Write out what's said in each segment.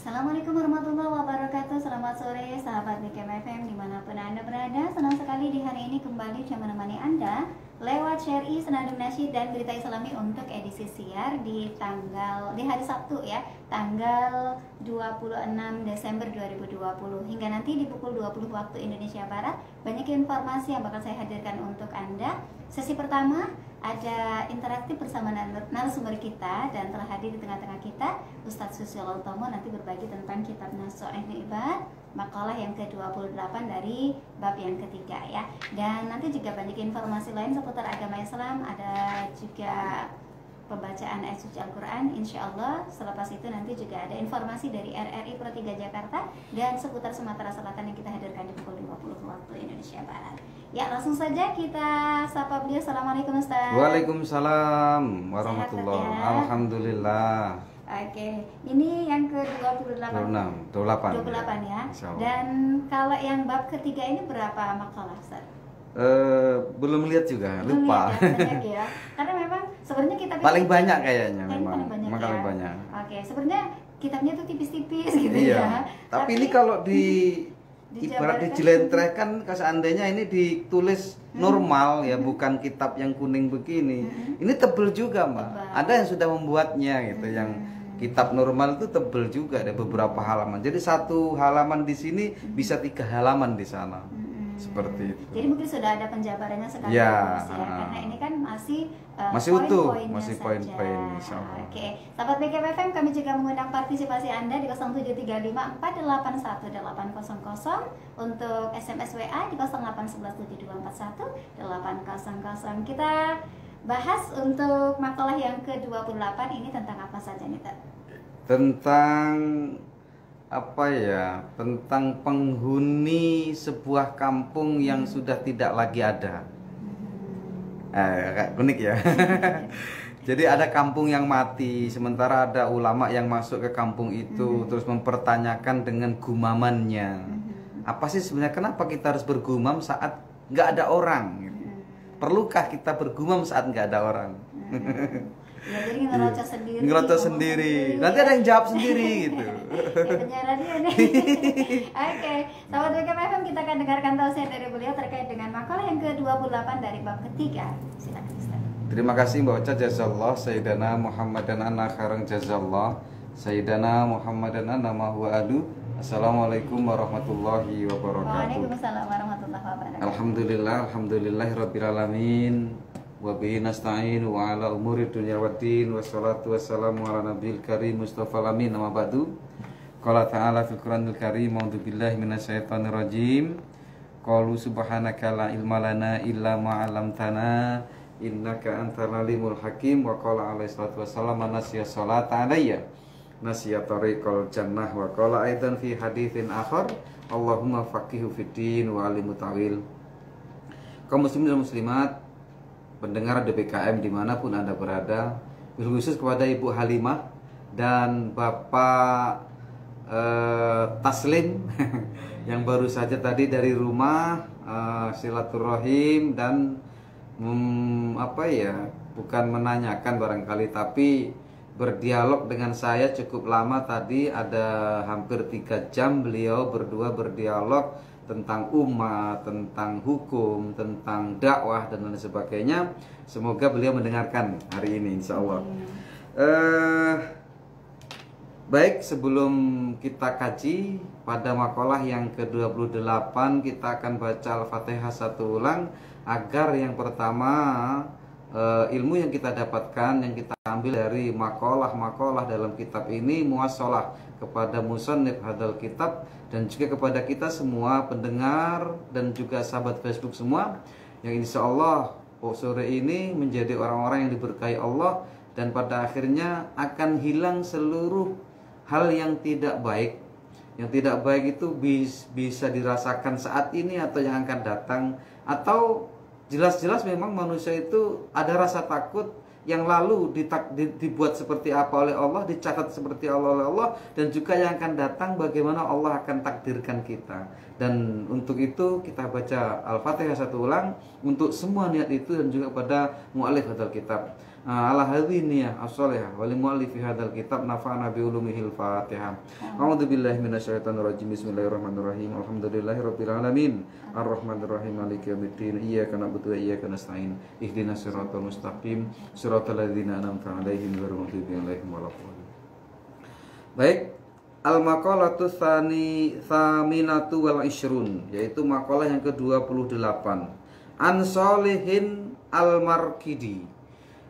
Assalamualaikum warahmatullahi wabarakatuh. Selamat sore sahabat BKM FM dimanapun Anda berada. Senang sekali di hari ini kembali saya menemani Anda lewat syari, senandung nasyid dan berita islami untuk edisi siar di hari Sabtu ya, tanggal 26 Desember 2020 hingga nanti di pukul 20 waktu Indonesia Barat. Banyak informasi yang bakal saya hadirkan untuk Anda. Sesi pertama ada interaktif bersama narasumber kita dan telah hadir di tengah-tengah kita Ustadz Susilo Utomo, nanti berbagi tentang kitab Nasha'il Ibad, makalah yang ke-28 dari bab yang ketiga ya. Dan nanti juga banyak informasi lain seputar agama Islam, ada juga pembacaan ayat suci Al-Quran insya Allah. Selepas itu nanti juga ada informasi dari RRI Pro 3 Jakarta dan seputar Sumatera Selatan yang kita hadirkan di pukul 20 waktu Indonesia Barat. Ya, langsung saja kita sapa beliau. Assalamualaikum Ustaz. Waalaikumsalam warahmatullahi wabarakatuh. Ya. Alhamdulillah. Oke, ini yang ke-28 28 ya. Dan kalau yang bab ketiga ini berapa makalah Ustaz? Belum lihat juga, lupa. Lihat, ya, banyak ya. Karena memang sebenarnya kitab paling banyak kayaknya memang paling banyak. Oke, sebenarnya kitabnya tuh tipis-tipis gitu iya. ya. Tapi ini kalau ibarat dijelentrehkan, seandainya ini ditulis normal ya, bukan kitab yang kuning begini. Ini tebel juga, Mbak. Ada yang sudah membuatnya gitu, yang kitab normal itu tebel juga, ada beberapa halaman. Jadi satu halaman di sini bisa 3 halaman di sana. Seperti itu. Jadi mungkin sudah ada penjabarannya sekaligus ya, karena ini kan masih utuh, masih poin-poin. Oke, sahabat BKM FM, kami juga mengundang partisipasi Anda di 0735488800 untuk SMS WA di 08117241 Kita bahas untuk makalah yang ke-28 ini tentang apa saja nih, Tad? Tentang apa ya, tentang penghuni sebuah kampung yang sudah tidak lagi ada. Unik ya. Jadi ada kampung yang mati, sementara ada ulama yang masuk ke kampung itu terus mempertanyakan dengan gumamannya. Apa sih sebenarnya, kenapa kita harus bergumam saat nggak ada orang? Perlukah kita bergumam saat nggak ada orang? Ya, jadi ngerocos sendiri. Ngerocos sendiri. Nanti ada yang jawab sendiri gitu. Penjara dia nih. Oke, sahabat BKM FM, kita akan dengarkan tausiah dari beliau terkait dengan makalah yang ke-28 dari bab ketiga. Silakan Ustaz. Terima kasih Mbak Ocha, jazallah. Sayyidana Muhammadan anna kharang jazallah. Sayyidana Muhammadan anna mahu adu. Assalamualaikum warahmatullahi wabarakatuh. Waalaikumsalam warahmatullahi wabarakatuh. Alhamdulillahirabbil alamin. Wa bihi nasta'in wa ala umuri dunya waddin, wassalatu wassalamu ala nabiyil karim Mustafa amin, amma ba'du. Qala ta'ala fil Qur'anil karim, a'udzu billahi minasyaitonir rajim. Qalu subhanaka la ilma lana illa ma 'allamtana innaka antal alimul hakim. Wa qala alaihi salatu wassalam, nasiya salata alayya nasiya tariqal jannah. Wa qala aidan fi haditsin akhar, Allahumma faqihu fid din wa alimu ta'wil. Kaum muslimin dan muslimat, pendengar DBKM dimanapun Anda berada, khusus kepada Ibu Halimah dan Bapak Taslim yang baru saja tadi dari rumah silaturahim dan bukan menanyakan barangkali, tapi berdialog dengan saya cukup lama tadi, ada hampir 3 jam beliau berdua berdialog tentang umat, tentang hukum, tentang dakwah dan lain sebagainya. Semoga beliau mendengarkan hari ini insya Allah. Baik, sebelum kita kaji pada makalah yang ke-28, kita akan baca Al-Fatihah satu ulang agar yang pertama ilmu yang kita dapatkan, yang kita ambil dari makalah-makalah dalam kitab ini muassalah kepada musannif hadal kitab dan juga kepada kita semua pendengar dan juga sahabat Facebook semua yang insya Allah sore ini menjadi orang-orang yang diberkahi Allah dan pada akhirnya akan hilang seluruh hal yang tidak baik. Yang tidak baik itu bisa dirasakan saat ini atau yang akan datang, atau jelas-jelas memang manusia itu ada rasa takut yang lalu dibuat seperti apa oleh Allah, dicatat seperti Allah oleh Allah, dan juga yang akan datang bagaimana Allah akan takdirkan kita. Dan untuk itu kita baca Al-Fatihah satu ulang untuk semua niat itu dan juga pada mu'alif hadal kitab. ala hadhihi niyyah as-shalihah wa li mu'allifi hadzal kitab nafa'ana bi ulumihil Fatihah. A'udzu billahi minasyaitonir rajim. Bismillahirrahmanirrahim. Alhamdulillahirabbil alamin. Arrahmanirrahim. Maliki yaumiddin. Iyyaka na'budu wa iyyaka nasta'in. Ihdinas siratal mustaqim. Siratal ladzina an'amta 'alaihim ghairil maghdubi 'alaihim waladdallin. Baik, al-maqalatu tsaminatu wal ishrun, yaitu makalah yang ke-28. An Shalihin al-Marqidi.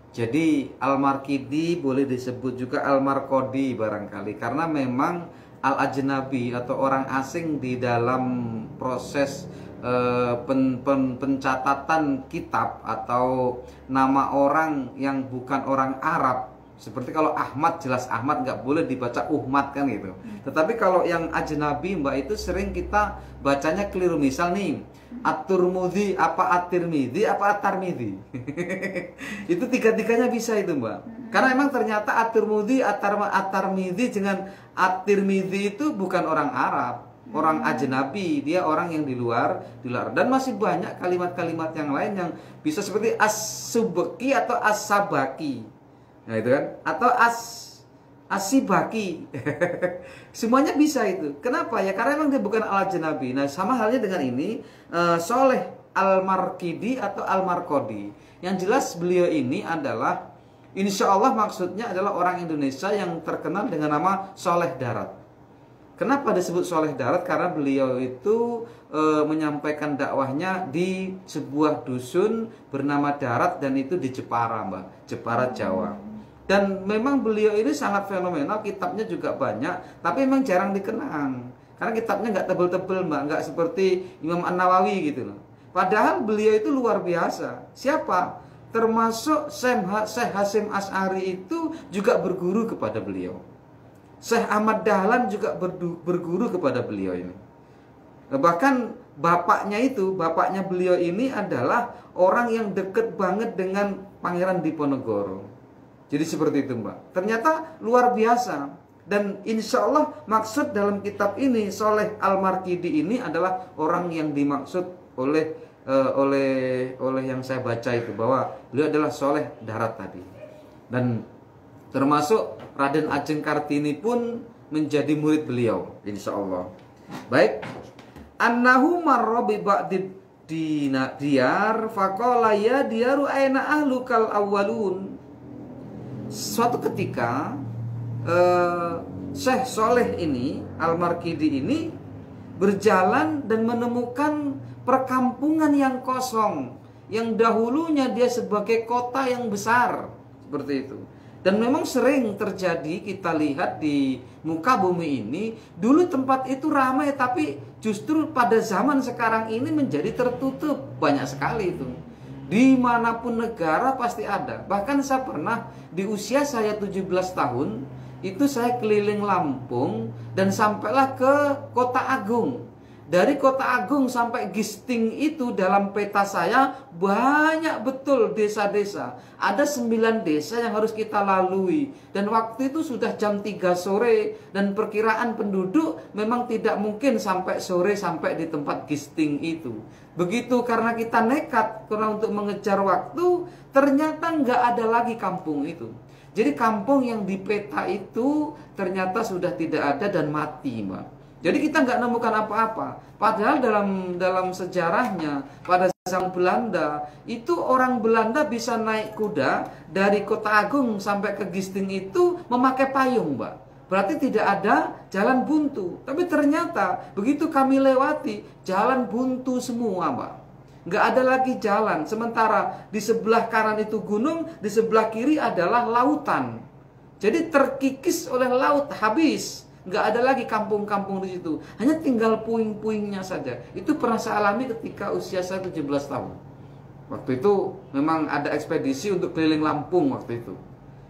Jadi Al-Marqidi boleh disebut juga Al-Marqadi barangkali, karena memang Al-Ajnabi atau orang asing di dalam proses pencatatan kitab atau nama orang yang bukan orang Arab. Seperti kalau Ahmad, jelas Ahmad, nggak boleh dibaca Uhmad kan gitu. Tetapi kalau yang Ajnabi Mbak, itu sering kita bacanya keliru. Misal nih, At-Turmudi apa At-Tirmidzi apa At-Tarmidzi. Itu tiga-tiganya bisa itu Mbak. Karena memang ternyata At-Turmudi, At-Tarmidzi dengan At-Tirmidzi itu bukan orang Arab, orang Ajnabi, dia orang yang di luar. Dan masih banyak kalimat-kalimat yang lain yang bisa seperti As-Subki atau As-Sabaki. Nah itu kan, atau As-Sibaki. Semuanya bisa itu. Kenapa? Ya karena memang dia bukan Al-Ajnabi. Nah sama halnya dengan ini, Sholeh Al-Marqidi atau Al-Marqadi. Yang jelas beliau ini adalah, insya Allah maksudnya adalah orang Indonesia yang terkenal dengan nama Sholeh Darat. Kenapa disebut Sholeh Darat? Karena beliau itu menyampaikan dakwahnya di sebuah dusun bernama Darat, dan itu di Jepara Mbak, Jepara Jawa. Dan memang beliau ini sangat fenomenal, kitabnya juga banyak, tapi memang jarang dikenang. Karena kitabnya nggak tebel-tebel Mbak, nggak seperti Imam An-Nawawi gitu loh. Padahal beliau itu luar biasa. Siapa? Termasuk Syekh Hasyim Asy'ari itu juga berguru kepada beliau. Syekh Ahmad Dahlan juga berguru kepada beliau ini. Bahkan bapaknya beliau ini adalah orang yang deket banget dengan Pangeran Diponegoro. Jadi seperti itu Mbak. Ternyata luar biasa. Dan insya Allah maksud dalam kitab ini, Sholeh Al-Marqidi ini adalah orang yang dimaksud oleh yang saya baca itu, bahwa beliau adalah Sholeh Darat tadi. Dan termasuk Raden Ajeng Kartini pun menjadi murid beliau, insya Allah. Baik. Annahu marra bi ba'did diyar faqala ya diyaru aina ahlukal awwalun. Suatu ketika Syekh Sholeh ini, Al-Marqidi ini, berjalan dan menemukan perkampungan yang kosong, yang dahulunya dia sebagai kota yang besar, seperti itu. Dan memang sering terjadi, kita lihat di muka bumi ini, dulu tempat itu ramai, tapi justru pada zaman sekarang ini menjadi tertutup. Banyak sekali itu. Dimanapun negara pasti ada. Bahkan saya pernah di usia saya 17 tahun, itu saya keliling Lampung dan sampailah ke Kota Agung. Dari Kota Agung sampai Gisting itu dalam peta saya banyak betul desa-desa. Ada 9 desa yang harus kita lalui. Dan waktu itu sudah jam 3 sore. Dan perkiraan penduduk memang tidak mungkin sampai sore sampai di tempat Gisting itu. Begitu karena kita nekat karena untuk mengejar waktu, ternyata nggak ada lagi kampung itu. Jadi kampung yang di peta itu ternyata sudah tidak ada dan mati Mbak. Jadi kita nggak nemukan apa-apa. Padahal dalam sejarahnya pada zaman Belanda itu orang Belanda bisa naik kuda dari Kota Agung sampai ke Gisting itu memakai payung Mbak. Berarti tidak ada jalan buntu. Tapi ternyata begitu kami lewati, jalan buntu semua Mbak. Nggak ada lagi jalan. Sementara di sebelah kanan itu gunung, di sebelah kiri adalah lautan. Jadi terkikis oleh laut, habis. Nggak ada lagi kampung-kampung di situ. Hanya tinggal puing-puingnya saja. Itu pernah saya alami ketika usia saya 17 tahun. Waktu itu memang ada ekspedisi untuk keliling Lampung waktu itu.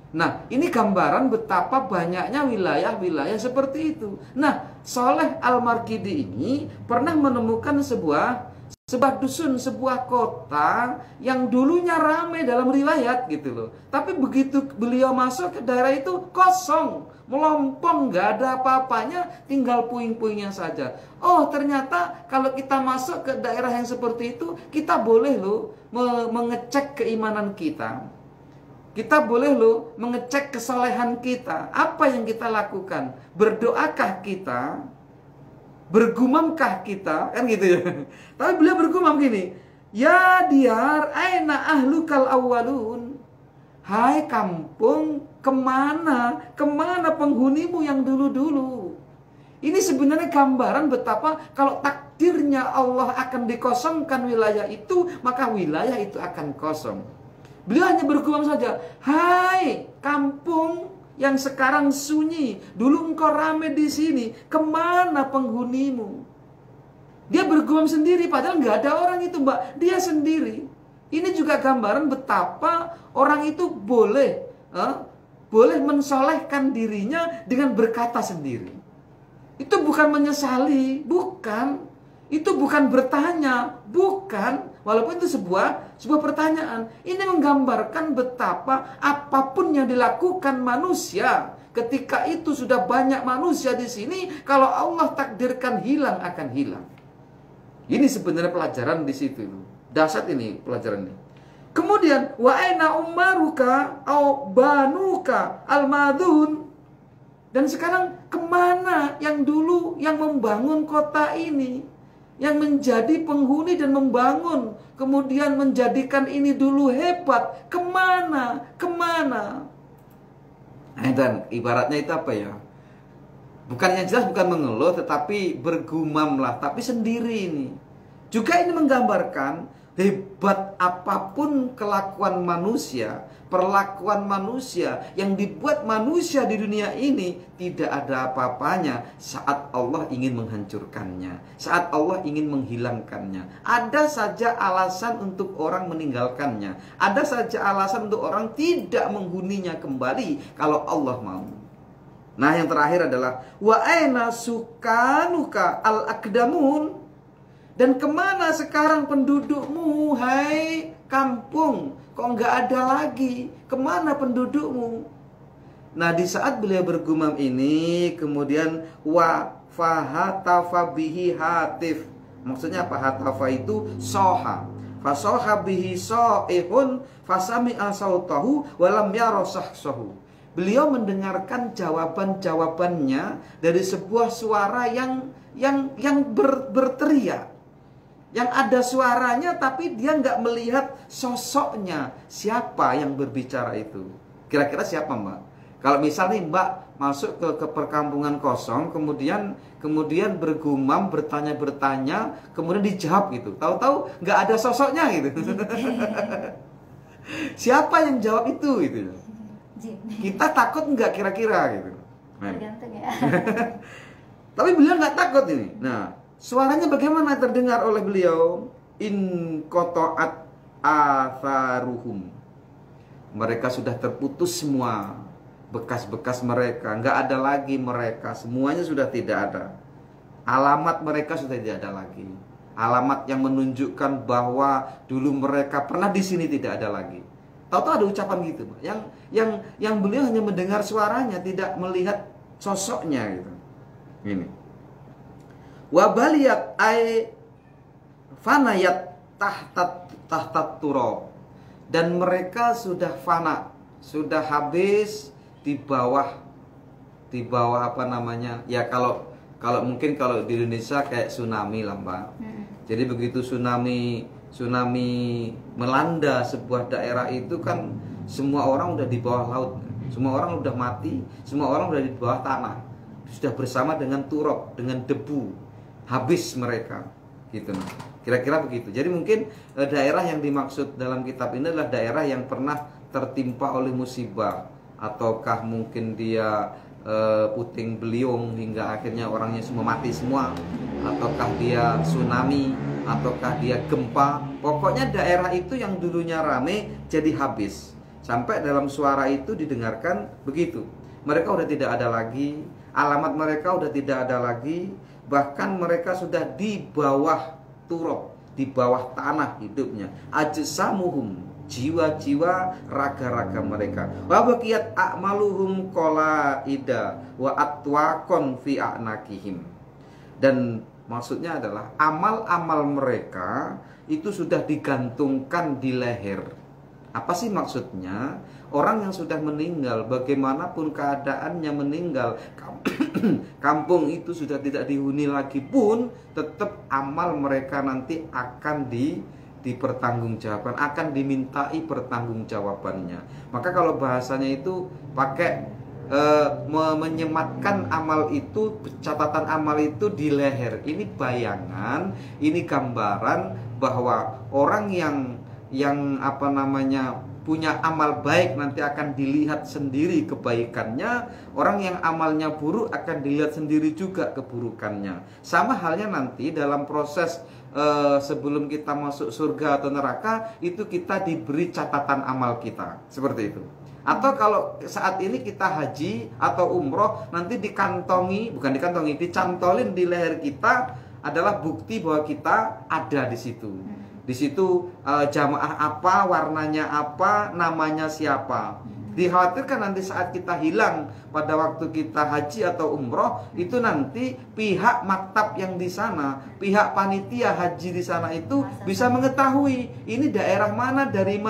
Nah, ini gambaran betapa banyaknya wilayah-wilayah seperti itu. Nah, Sholeh Al-Marqidi ini pernah menemukan sebuah dusun, sebuah kota yang dulunya ramai dalam riwayat gitu loh. Tapi begitu beliau masuk ke daerah itu kosong, melompong, nggak ada apa-apanya, tinggal puing-puingnya saja. Oh, ternyata kalau kita masuk ke daerah yang seperti itu, kita boleh loh mengecek keimanan kita. Kita boleh loh mengecek kesolehan kita. Apa yang kita lakukan? Berdoakah kita? Bergumamkah kita? Kan gitu ya. Tapi beliau bergumam gini, ya diyar, aina ahlukal awwalun. Hai kampung, kemana? Kemana penghunimu yang dulu-dulu? Ini sebenarnya gambaran betapa kalau takdirnya Allah akan dikosongkan wilayah itu, maka wilayah itu akan kosong. Beliau hanya bergumam saja, hai kampung yang sekarang sunyi, dulu engkau rame di sini, kemana penghunimu? Dia bergumam sendiri, padahal nggak ada orang itu, Mbak. Dia sendiri. Ini juga gambaran betapa orang itu boleh mensolehkan dirinya dengan berkata sendiri. Itu bukan menyesali, bukan. Itu bukan bertanya, bukan. Walaupun itu sebuah pertanyaan. Ini menggambarkan betapa apapun yang dilakukan manusia, ketika itu sudah banyak manusia di sini, kalau Allah takdirkan hilang akan hilang. Ini sebenarnya pelajaran di situ. Dasar ini pelajaran ini. Kemudian wa aina ummaruka au banuka almadun. Dan sekarang kemana yang dulu yang membangun kota ini, yang menjadi penghuni dan membangun, kemudian menjadikan ini dulu hebat, kemana? Kemana? Dan ibaratnya itu apa ya? Bukan yang jelas, bukan mengeluh, tetapi bergumamlah, tapi sendiri ini. Juga ini menggambarkan hebat apapun kelakuan manusia, perlakuan manusia yang dibuat manusia di dunia ini, tidak ada apa-apanya saat Allah ingin menghancurkannya, saat Allah ingin menghilangkannya. Ada saja alasan untuk orang meninggalkannya, ada saja alasan untuk orang tidak menghuninya kembali kalau Allah mau. Nah, yang terakhir adalah wa aina sukanuka al-aqdamun. Dan kemana sekarang pendudukmu, hai kampung? Kok nggak ada lagi? Kemana pendudukmu? Nah, di saat beliau bergumam ini, kemudian wa fahatafa bihi hatif. Maksudnya apa? Hatafa itu soha. Fasoha bihi so'ihun fasami'a sautahu walam yara sahsahu. Beliau mendengarkan jawaban-jawabannya dari sebuah suara yang berteriak. Yang ada suaranya tapi dia nggak melihat sosoknya. Siapa yang berbicara itu? Kira-kira siapa, Mbak? Kalau misalnya Mbak masuk ke perkampungan kosong, kemudian bergumam, bertanya, kemudian dijawab gitu. Tahu-tahu nggak ada sosoknya gitu. Siapa yang jawab itu gitu? Kita takut nggak kira-kira gitu? Tergantung ya. Tapi beliau nggak takut ini. Nah, suaranya bagaimana terdengar oleh beliau? In qata'at atharuhum. Mereka sudah terputus semua bekas-bekas mereka, nggak ada lagi mereka, semuanya sudah tidak ada. Alamat mereka sudah tidak ada lagi. Alamat yang menunjukkan bahwa dulu mereka pernah di sini tidak ada lagi. Tahu-tahu ada ucapan gitu, yang beliau hanya mendengar suaranya, tidak melihat sosoknya gitu. Ini. Wabaliyat ay fanayat tahtat turab. Dan mereka sudah fana, sudah habis di bawah apa namanya? Ya kalau mungkin kalau di Indonesia kayak tsunami lah, Mbak. Jadi begitu tsunami melanda sebuah daerah itu kan semua orang udah di bawah laut, semua orang udah mati, semua orang udah di bawah tanah, sudah bersama dengan turab, dengan debu, habis mereka gitu. Kira-kira begitu. Jadi mungkin daerah yang dimaksud dalam kitab ini adalah daerah yang pernah tertimpa oleh musibah, ataukah mungkin dia puting beliung hingga akhirnya orangnya semua mati semua, ataukah dia tsunami, ataukah dia gempa. Pokoknya daerah itu yang dulunya rame jadi habis. Sampai dalam suara itu didengarkan begitu. Mereka udah tidak ada lagi, alamat mereka udah tidak ada lagi, bahkan mereka sudah di bawah turab, di bawah tanah hidupnya. Ajsamuhum, jiwa-jiwa raga-raga mereka. Wa baqiyat a'maluhum qalaida wa atwaqon fi a'naqihim. Dan maksudnya adalah amal-amal mereka itu sudah digantungkan di leher. Apa sih maksudnya? Orang yang sudah meninggal, bagaimanapun keadaannya meninggal, kampung itu sudah tidak dihuni lagi pun, tetap amal mereka nanti akan dipertanggungjawabkan, akan dimintai pertanggungjawabannya. Maka kalau bahasanya itu pakai menyematkan amal itu, catatan amal itu di leher. Ini bayangan, ini gambaran bahwa orang yang apa namanya punya amal baik nanti akan dilihat sendiri kebaikannya, orang yang amalnya buruk akan dilihat sendiri juga keburukannya. Sama halnya nanti dalam proses sebelum kita masuk surga atau neraka, itu kita diberi catatan amal kita, seperti itu. Atau kalau saat ini kita haji atau umroh, nanti dicantolin di leher kita adalah bukti bahwa kita ada di situ. Di situ jamaah apa, warnanya apa, namanya siapa. Dikhawatirkan nanti saat kita hilang pada waktu kita haji atau umroh, itu nanti pihak maktab yang di sana, pihak panitia haji di sana itu bisa mengetahui ini daerah mana, dari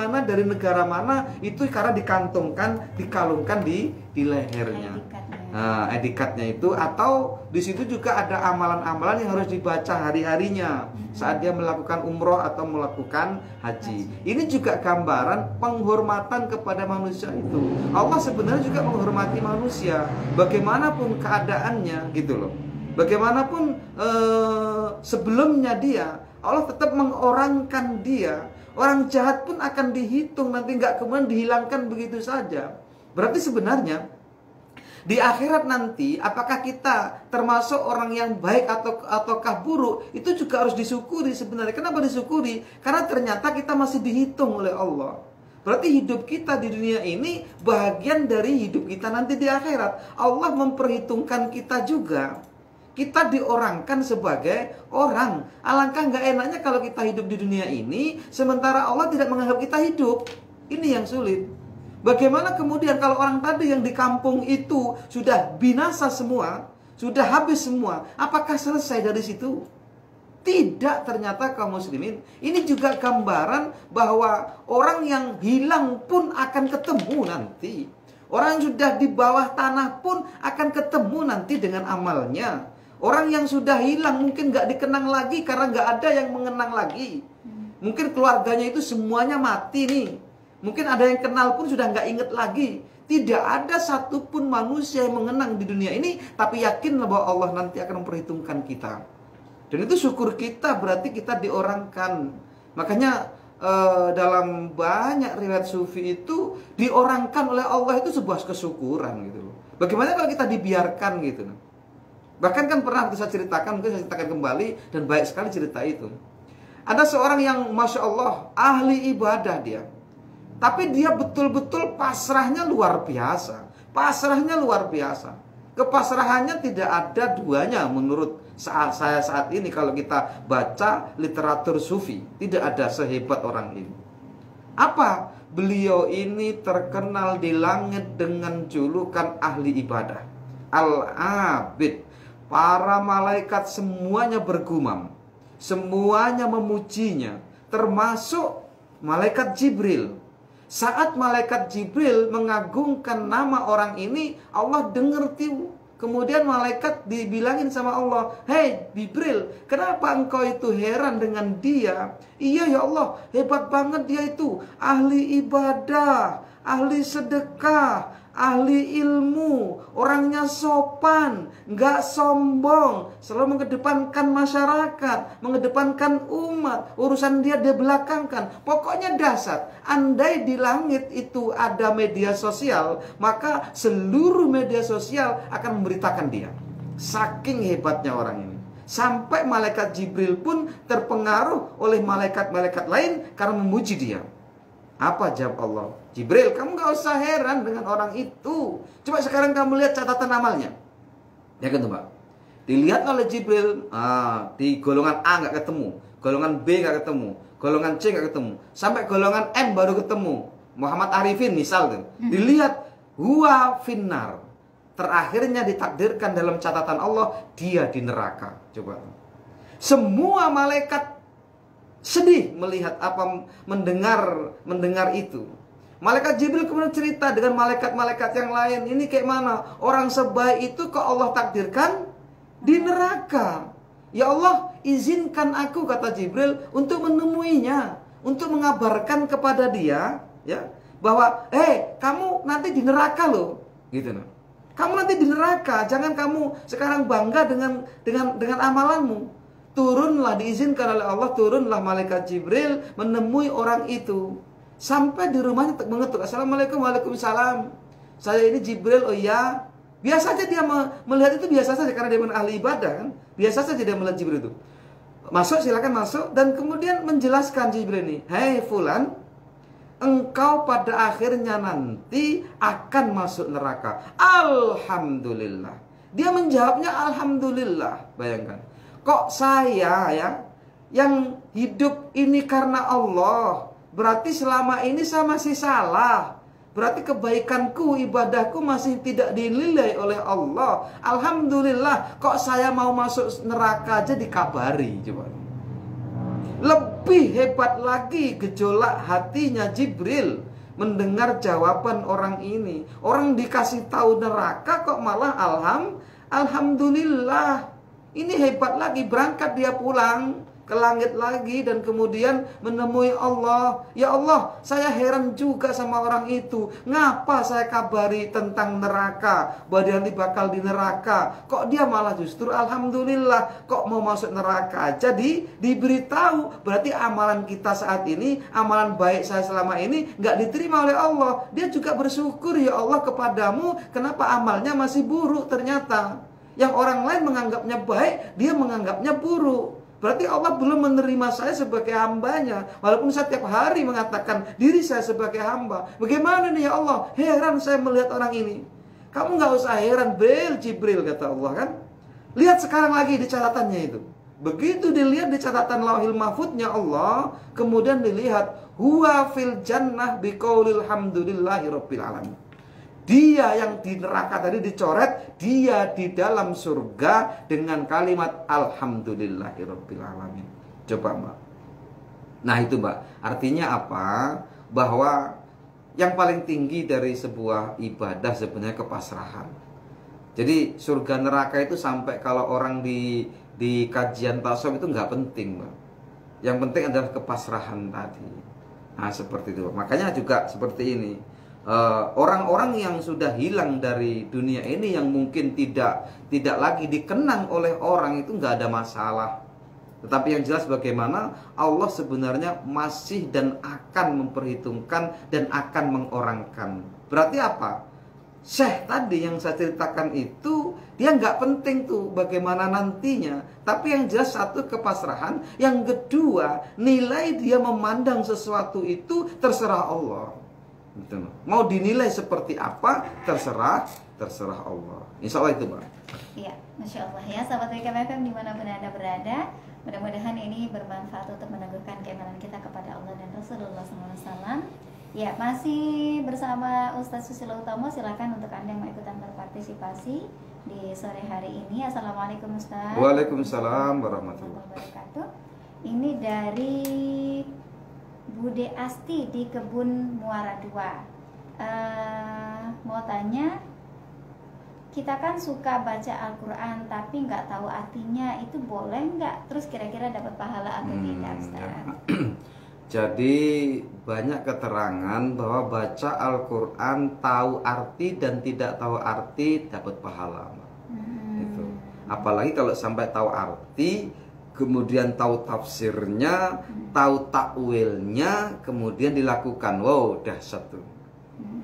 negara mana, itu karena dikalungkan di lehernya. Nah, edikatnya itu, atau di situ juga ada amalan-amalan yang harus dibaca hari-harinya saat dia melakukan umroh atau melakukan haji. Ini juga gambaran penghormatan kepada manusia itu. Allah sebenarnya juga menghormati manusia bagaimanapun keadaannya, gitu loh. Bagaimanapun sebelumnya dia, Allah tetap mengorangkan dia. Orang jahat pun akan dihitung nanti, nggak kemudian dihilangkan begitu saja. Berarti sebenarnya di akhirat nanti, apakah kita termasuk orang yang baik ataukah buruk, itu juga harus disyukuri sebenarnya. Kenapa disyukuri? Karena ternyata kita masih dihitung oleh Allah. Berarti hidup kita di dunia ini bagian dari hidup kita nanti di akhirat. Allah memperhitungkan kita juga. Kita diorangkan sebagai orang. Alangkah nggak enaknya kalau kita hidup di dunia ini, sementara Allah tidak menganggap kita hidup. Ini yang sulit. Bagaimana kemudian kalau orang tadi yang di kampung itu sudah binasa semua, sudah habis semua, apakah selesai dari situ? Tidak, ternyata kaum muslimin. Ini juga gambaran bahwa orang yang hilang pun akan ketemu nanti. Orang yang sudah di bawah tanah pun akan ketemu nanti dengan amalnya. Orang yang sudah hilang mungkin gak dikenang lagi karena gak ada yang mengenang lagi. Mungkin keluarganya itu semuanya mati nih. Mungkin ada yang kenal pun sudah nggak inget lagi. Tidak ada satupun manusia yang mengenang di dunia ini, tapi yakinlah bahwa Allah nanti akan memperhitungkan kita. Dan itu syukur kita, berarti kita diorangkan. Makanya dalam banyak riwayat sufi itu diorangkan oleh Allah itu sebuah kesyukuran gitu loh. Bagaimana kalau kita dibiarkan gitu? Bahkan kan pernah saya ceritakan, mungkin saya ceritakan kembali, dan baik sekali cerita itu. Ada seorang yang Masya Allah ahli ibadah dia. Tapi dia betul-betul pasrahnya luar biasa. Pasrahnya luar biasa. Kepasrahannya tidak ada duanya menurut saya saat ini. Kalau kita baca literatur sufi, tidak ada sehebat orang ini. Apa? Beliau ini terkenal di langit dengan julukan ahli ibadah, Al-Abid. Para malaikat semuanya bergumam, semuanya memujinya, termasuk malaikat Jibril. Saat malaikat Jibril mengagungkan nama orang ini, Allah dengar tuh. Kemudian malaikat dibilangin sama Allah, "Hei Jibril, kenapa engkau itu heran dengan dia? Iya ya Allah, hebat banget dia itu. Ahli ibadah, ahli sedekah, ahli ilmu, orangnya sopan, nggak sombong, selalu mengedepankan masyarakat, mengedepankan umat, urusan dia belakangkan. Pokoknya dahsyat. Andai di langit itu ada media sosial, maka seluruh media sosial akan memberitakan dia. Saking hebatnya orang ini. Sampai malaikat Jibril pun terpengaruh oleh malaikat-malaikat lain karena memuji dia. Apa jawab Allah? Jibril, kamu gak usah heran dengan orang itu. Coba sekarang kamu lihat catatan amalnya. Ya kan tuh Mbak? Dilihat oleh Jibril, di golongan A gak ketemu, golongan B gak ketemu, golongan C gak ketemu, sampai golongan M baru ketemu. Muhammad Arifin misal tuh. Dilihat, huwa finnar. Terakhirnya ditakdirkan dalam catatan Allah, dia di neraka. Coba. Semua malaikat sedih melihat mendengar itu. Malaikat Jibril kemudian cerita dengan malaikat-malaikat yang lain. Ini kayak mana? Orang sebaik itu kok Allah takdirkan di neraka. Ya Allah, izinkan aku, kata Jibril, untuk menemuinya, untuk mengabarkan kepada dia, ya, bahwa kamu nanti di neraka loh, gitu loh. Kamu nanti di neraka, jangan kamu sekarang bangga dengan amalanmu. Turunlah, diizinkan oleh Allah, turunlah malaikat Jibril menemui orang itu. Sampai di rumahnya mengetuk, Assalamualaikum, waalaikumsalam. Saya ini Jibril, oh iya. Biasa saja dia melihat itu, biasa saja karena dia ahli ibadah kan. Biasa saja dia melihat Jibril itu. Masuk, silakan masuk. Dan kemudian menjelaskan Jibril ini, hei fulan, engkau pada akhirnya nanti akan masuk neraka. Alhamdulillah. Dia menjawabnya alhamdulillah. Bayangkan, kok saya ya yang hidup ini karena Allah, berarti selama ini saya masih salah. Berarti kebaikanku, ibadahku masih tidak dinilai oleh Allah. Alhamdulillah, kok saya mau masuk neraka aja dikabari. Coba. Lebih hebat lagi gejolak hatinya Jibril mendengar jawaban orang ini. Orang dikasih tahu neraka kok malah alhamdulillah. Ini hebat lagi, berangkat dia pulang ke langit lagi dan kemudian menemui Allah. Ya Allah, saya heran juga sama orang itu. Ngapa saya kabari tentang neraka, bahwa dia nanti bakal di neraka, kok dia malah justru alhamdulillah, kok mau masuk neraka. Jadi diberitahu, berarti amalan kita saat ini, amalan baik saya selama ini nggak diterima oleh Allah. Dia juga bersyukur, ya Allah, kepadamu, kenapa amalnya masih buruk ternyata. Yang orang lain menganggapnya baik, dia menganggapnya buruk. Berarti Allah belum menerima saya sebagai hambanya. Walaupun saya tiap hari mengatakan diri saya sebagai hamba. Bagaimana nih ya Allah? Heran saya melihat orang ini. Kamu nggak usah heran, Jibril, kata Allah kan. Lihat sekarang lagi di catatannya itu. Begitu dilihat di catatan lauhil mahfudnya Allah, kemudian dilihat huwa fil jannah biqaulil hamdulillahi rabbil alamin. Dia yang di neraka tadi dicoret, dia di dalam surga dengan kalimat alhamdulillahirabbil alamin. Coba Mbak. Nah itu Mbak, artinya apa? Bahwa yang paling tinggi dari sebuah ibadah sebenarnya kepasrahan. Jadi surga neraka itu sampai kalau orang di kajian tasawuf itu nggak penting Mbak. Yang penting adalah kepasrahan tadi. Nah seperti itu. Makanya juga seperti ini. Orang-orang yang sudah hilang dari dunia ini, yang mungkin tidak lagi dikenang oleh orang, itu nggak ada masalah. Tetapi yang jelas bagaimana Allah sebenarnya masih dan akan memperhitungkan dan akan mengorangkan. Berarti apa? Syekh tadi yang saya ceritakan itu, dia nggak penting tuh bagaimana nantinya. Tapi yang jelas satu, kepasrahan. Yang kedua, nilai dia memandang sesuatu itu terserah Allah. Mau dinilai seperti apa, terserah Allah. Insya Allah itu Mbak. Iya, Masya Allah ya, sahabat WKM dimanapun Anda berada. Mudah-mudahan ini bermanfaat untuk meneguhkan keimanan kita kepada Allah dan Rasulullah SAW. Ya, masih bersama Ustadz Susilo Utomo. Silakan untuk Anda yang mau ikutan berpartisipasi di sore hari ini. Assalamualaikum Ustadz. Waalaikumsalam warahmatullahi wabarakatuh. Ini dari Bude Asti di Kebun Muara 2. Mau tanya, kita kan suka baca Al-Quran tapi nggak tahu artinya, itu boleh nggak? Terus kira-kira dapat pahala atau tidak, Ustaz? Jadi banyak keterangan bahwa baca Al-Quran tahu arti dan tidak tahu arti dapat pahala. Itu. Apalagi kalau sampai tahu arti, kemudian tahu tafsirnya, tahu takwilnya, kemudian dilakukan. Wow, dahsyat tuh.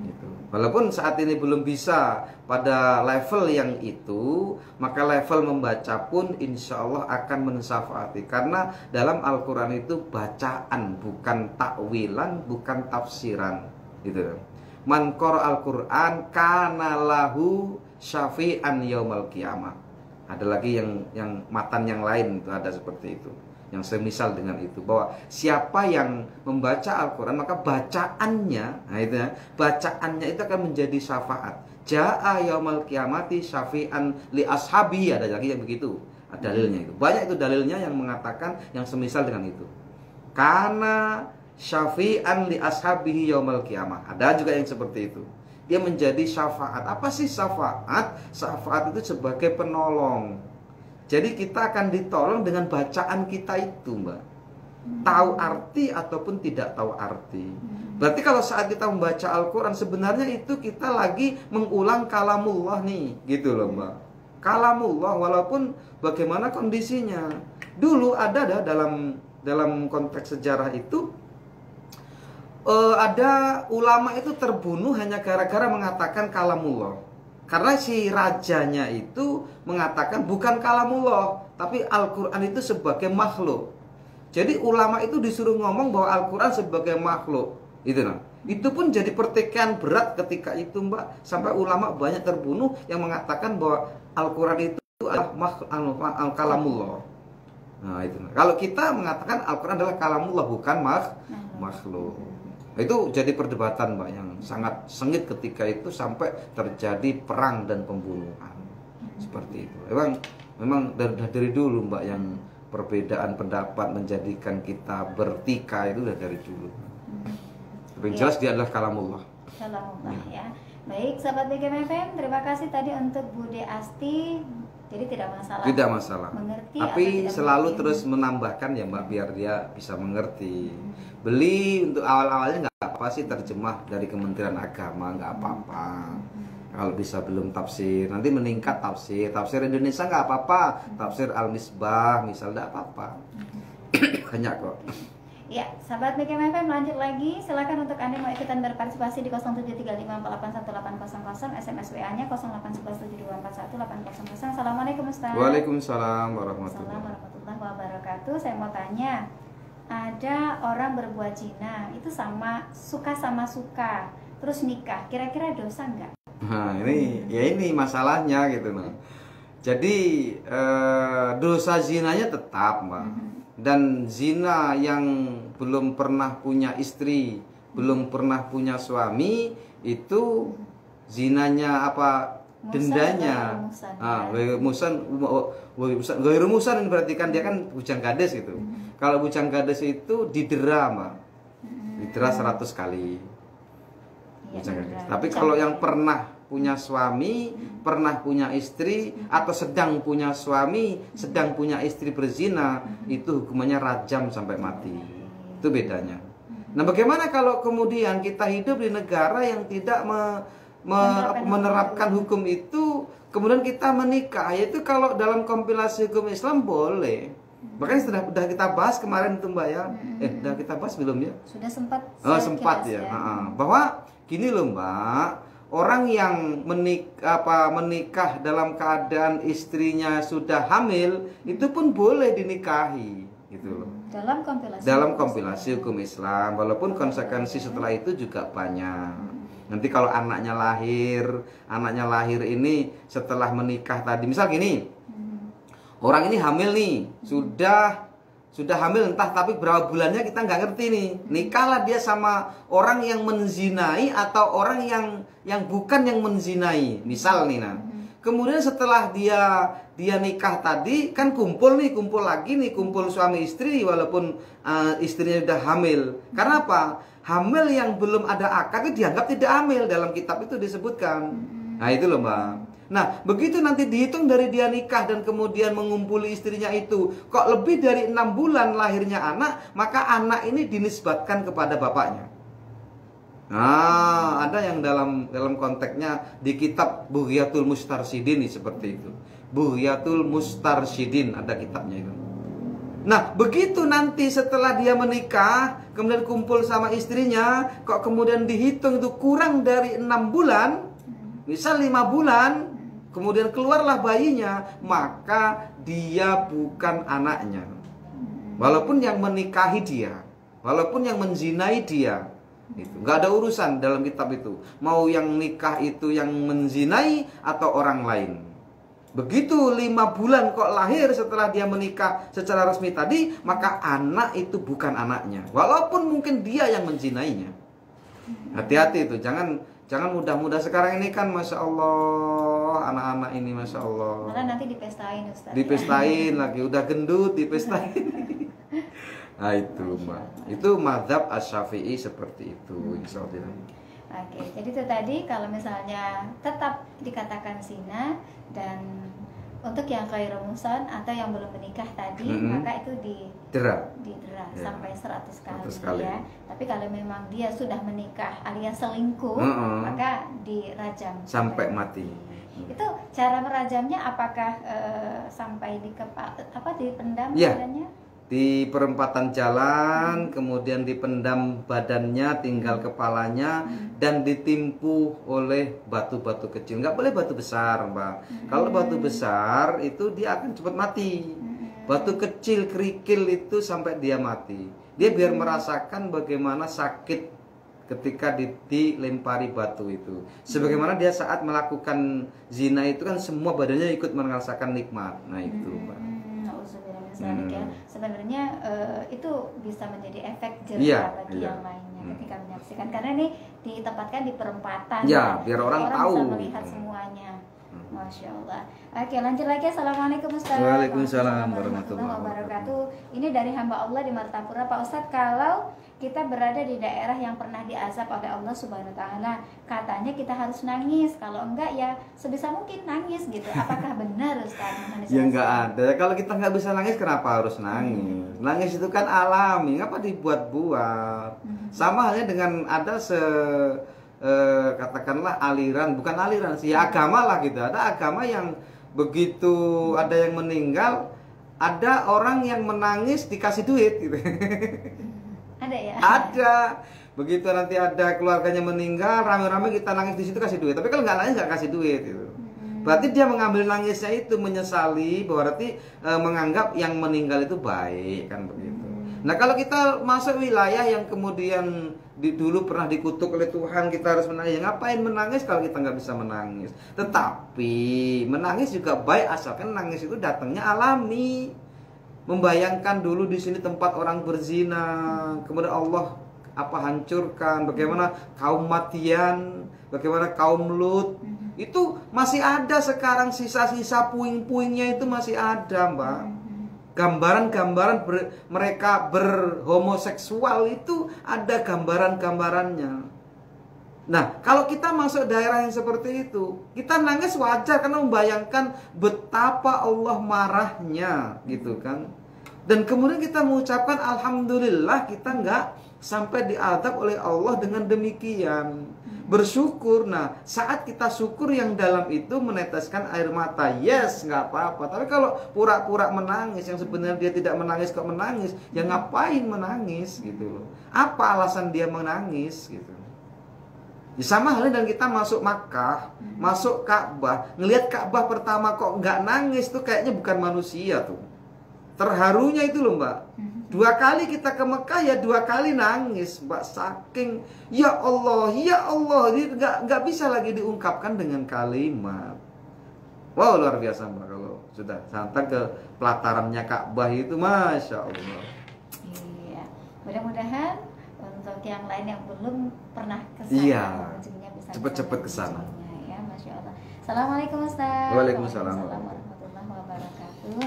Gitu. Walaupun saat ini belum bisa pada level yang itu, maka level membaca pun insya Allah akan mensyafaati. Karena dalam Al-Quran itu bacaan, bukan takwilan, bukan tafsiran. Gitu. Man qara Al-Quran kana lahu syafi'an yaumal qiyamah. Ada lagi yang matan yang lain itu ada seperti itu, yang semisal dengan itu, bahwa siapa yang membaca Al-Quran maka bacaannya, nah itu ya, bacaannya itu akan menjadi syafaat. Ja'a yaumal qiyamati syafi'an li ashabi, ada lagi yang begitu, dalilnya itu banyak, itu dalilnya yang mengatakan yang semisal dengan itu. Karena syafi'an li ashabihi yaumal qiyamah. Ada juga yang seperti itu. Dia menjadi syafaat. Apa sih syafaat? Syafaat itu sebagai penolong. Jadi kita akan ditolong dengan bacaan kita itu, Mbak. Tahu arti ataupun tidak tahu arti. Berarti kalau saat kita membaca Al-Quran, sebenarnya itu kita lagi mengulang kalamullah nih, gitu loh, Mbak. Kalamullah, walaupun bagaimana kondisinya. Dulu ada dalam konteks sejarah itu, ada ulama itu terbunuh hanya gara-gara mengatakan kalamullah. Karena si rajanya itu mengatakan bukan kalamullah, tapi Al-Quran itu sebagai makhluk. Jadi ulama itu disuruh ngomong bahwa Al-Quran sebagai makhluk. Itu pun jadi pertikaian berat ketika itu, Mbak. Sampai ulama banyak terbunuh yang mengatakan bahwa Al-Quran itu adalah kalamullah. Nah, itu. Kalau kita mengatakan Al-Quran adalah kalamullah, bukan makhluk. Itu jadi perdebatan, Mbak, yang sangat sengit ketika itu sampai terjadi perang dan pembunuhan. Seperti itu. Memang dari dulu, Mbak, yang perbedaan pendapat menjadikan kita bertikai itu udah dari dulu. Tapi yang jelas dia adalah kalamullah. Kalamullah ya. Baik, sahabat BGMFM, terima kasih tadi untuk Bude Asti. Jadi tidak masalah. Tidak masalah. Mengerti. Tapi selalu mengerti. Terus menambahkan ya, Mbak, biar dia bisa mengerti. Beli untuk awal-awalnya nggak apa sih terjemah dari Kementerian Agama, nggak apa-apa. Kalau bisa belum tafsir, nanti meningkat tafsir Indonesia nggak apa-apa, tafsir Al-Misbah misal nggak apa-apa. Banyak kok. Ya, sahabat BGMFM, lanjut lagi. Silakan untuk Anda yang mau ikutan berpartisipasi di 0735481800, SMS WA-nya 0811724180. Assalamualaikum Ustaz. Waalaikumsalam warahmatullahi wabarakatuh. Saya mau tanya, ada orang berbuat zina, itu sama suka, terus nikah, kira-kira dosa nggak? Nah, ini masalahnya gitu, nah. Jadi dosa zinanya tetap, Mbak. Dan zina yang belum pernah punya istri, belum pernah punya suami, itu zinanya apa? Dendanya. Ghairu musan berarti kan dia kan bujang gadis gitu. Kalau bujang gadis itu didera, Mbak. Didera 100 kali. Tapi kalau yang pernah punya suami, pernah punya istri, atau sedang punya suami, sedang punya istri berzina, itu hukumannya rajam sampai mati. Itu bedanya. Nah, bagaimana kalau kemudian kita hidup di negara yang tidak menerapkan hukum itu, kemudian kita menikah? Yaitu kalau dalam kompilasi hukum Islam boleh. Makanya sudah kita bahas kemarin tuh, Mbak ya. Sudah kita bahas belum ya? Sudah sempat. Sempat ya. Bahwa gini loh, Mbak. Orang yang menikah dalam keadaan istrinya sudah hamil, itu pun boleh dinikahi, gitu loh. Dalam kompilasi hukum Islam, walaupun konsekuensi setelah itu juga banyak. Nanti kalau anaknya lahir ini setelah menikah tadi, misal gini, orang ini hamil nih, sudah hamil entah tapi berapa bulannya kita nggak ngerti nih. Nikahlah dia sama orang yang menzinai atau orang yang bukan yang menzinai. Misal nih, nah. Kemudian setelah dia nikah tadi kan kumpul lagi nih, kumpul suami istri walaupun istrinya sudah hamil. Karena apa? Hamil yang belum ada akad itu dianggap tidak hamil, dalam kitab itu disebutkan. Nah, itu loh, Mbak. Nah, begitu nanti dihitung dari dia nikah dan kemudian mengumpuli istrinya itu, kok lebih dari 6 bulan lahirnya anak, maka anak ini dinisbatkan kepada bapaknya. Nah, ada yang dalam konteksnya di kitab Bughyatul Mustarsyidin seperti itu. Bughyatul Mustarsyidin ada kitabnya itu. Nah, begitu nanti setelah dia menikah, kemudian kumpul sama istrinya, kok kemudian dihitung itu kurang dari 6 bulan, misal 5 bulan, kemudian keluarlah bayinya, maka dia bukan anaknya. Walaupun yang menikahi dia, walaupun yang menzinai dia, itu nggak ada urusan dalam kitab itu. Mau yang nikah itu yang menzinai atau orang lain. Begitu 5 bulan kok lahir setelah dia menikah secara resmi tadi, maka anak itu bukan anaknya. Walaupun mungkin dia yang menzinainya. Hati-hati itu, jangan mudah-mudah. Sekarang ini kan Masya Allah, anak-anak ini Masya Allah. Malah nanti dipestain, Ustaz. Dipestain lagi, udah gendut dipestain. Nah itu Mbak, itu mazhab Asy-Syafi'i seperti itu, insya Allah. Oke, jadi itu tadi kalau misalnya tetap dikatakan zina dan untuk yang ghairu muhsan atau yang belum menikah tadi, maka itu didera Ya. sampai 100 kali, 100 kali. ya. Tapi kalau memang dia sudah menikah alias selingkuh, maka dirajam sampai mati. Itu cara merajamnya apakah sampai di dipendam Ya. badannya? Di perempatan jalan, kemudian dipendam badannya, tinggal kepalanya, dan ditimpu oleh batu-batu kecil. Nggak boleh batu besar, Mbak. Kalau batu besar itu dia akan cepat mati. Batu kecil, kerikil itu sampai dia mati. Dia biar merasakan bagaimana sakit ketika dilempari batu itu. Sebagaimana dia saat melakukan zina itu kan semua badannya ikut merasakan nikmat. Nah itu, Mbak. Ya. Sebenarnya itu bisa menjadi efek jerah bagi yang lainnya ketika menyaksikan, karena ini ditempatkan di perempatan ya, biar orang tahu bisa melihat semuanya. Masya Allah. Oke, lanjut lagi. Assalamualaikum Ustaz. Waalaikumsalam warahmatullahi wabarakatuh. Ini dari hamba Allah di Martapura, Pak Ustadz. Kalau kita berada di daerah yang pernah diazab oleh Allah Subhanahu Wa Taala, katanya kita harus nangis. Kalau enggak ya sebisa mungkin nangis gitu. Apakah benar Ustaz? Ya enggak ada. Kalau kita nggak bisa nangis, kenapa harus nangis? Nangis itu kan alami, ngapa dibuat-buat? Sama halnya dengan ada katakanlah aliran, bukan aliran sih, agama lah gitu. Ada agama yang begitu ada yang meninggal, ada orang yang menangis dikasih duit gitu. Ada ya? Ada. Begitu nanti ada keluarganya meninggal, rame-rame kita nangis di situ kasih duit. Tapi kalau nggak nangis nggak kasih duit gitu. Berarti dia mengambil nangisnya itu menyesali, berarti menganggap yang meninggal itu baik, kan begitu. Nah kalau kita masuk wilayah yang kemudian dulu pernah dikutuk oleh Tuhan, kita harus menangis. Ya, ngapain menangis kalau kita nggak bisa menangis? Tetapi menangis juga baik asalkan nangis itu datangnya alami. Membayangkan dulu di sini tempat orang berzina, kemudian Allah hancurkan, bagaimana kaum Madian, bagaimana kaum Lut. Itu masih ada sekarang, sisa-sisa puing-puingnya itu masih ada, Mbak. Gambaran-gambaran mereka berhomoseksual itu ada gambaran-gambarannya. Nah, kalau kita masuk daerah yang seperti itu, kita nangis wajar karena membayangkan betapa Allah marahnya, gitu kan. Dan kemudian kita mengucapkan alhamdulillah kita nggak sampai diazab oleh Allah dengan demikian. Bersyukur. Nah, saat kita syukur yang dalam itu meneteskan air mata, yes, nggak apa-apa. Tapi kalau pura-pura menangis, yang sebenarnya dia tidak menangis kok menangis, ya ngapain menangis gitu loh. Apa alasan dia menangis gitu. Ya, sama halnya dengan kita masuk Makkah, masuk Ka'bah, ngelihat Ka'bah pertama kok nggak nangis tuh kayaknya bukan manusia tuh. Terharunya itu loh, Mbak. 2 kali kita ke Mekah ya 2 kali nangis, Mbak. Saking ya Allah, nggak bisa lagi diungkapkan dengan kalimat. Wow, luar biasa, Mbak. Kalau sudah sampai ke pelatarannya Ka'bah itu, masya Allah. Iya, mudah-mudahan untuk yang lain yang belum pernah kesana, iya, bisa cepet-cepet kesana. Ya, masya Allah. Assalamualaikum Ustaz. Waalaikumsalam warahmatullahi wabarakatuh.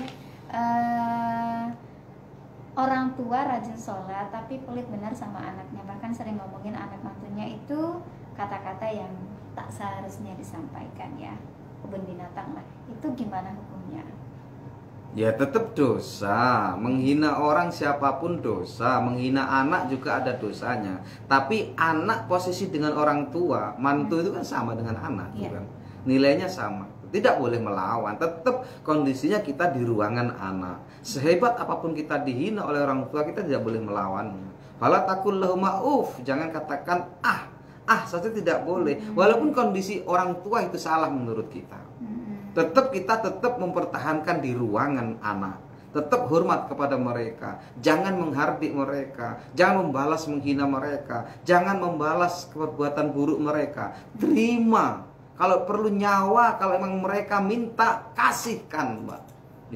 Orang tua rajin sholat tapi pelit benar sama anaknya, bahkan sering ngomongin anak mantunya itu kata-kata yang tak seharusnya disampaikan, ya, kebun binatang lah. Itu gimana hukumnya? Ya tetap dosa. Menghina orang siapapun dosa. Menghina anak juga ada dosanya. Tapi anak posisi dengan orang tua, mantu itu kan sama dengan anak, bukan? Nilainya sama. Tidak boleh melawan. Tetap kondisinya kita di ruangan anak. Sehebat apapun kita dihina oleh orang tua, kita tidak boleh melawannya. Fala taqul lahum ma'uf. Jangan katakan saja, tidak boleh. Walaupun kondisi orang tua itu salah menurut kita. Kita tetap mempertahankan di ruangan anak. Tetap hormat kepada mereka. Jangan menghardik mereka. Jangan membalas menghina mereka. Jangan membalas perbuatan buruk mereka. Terima. Kalau perlu nyawa, kalau emang mereka minta, kasihkan, Mbak.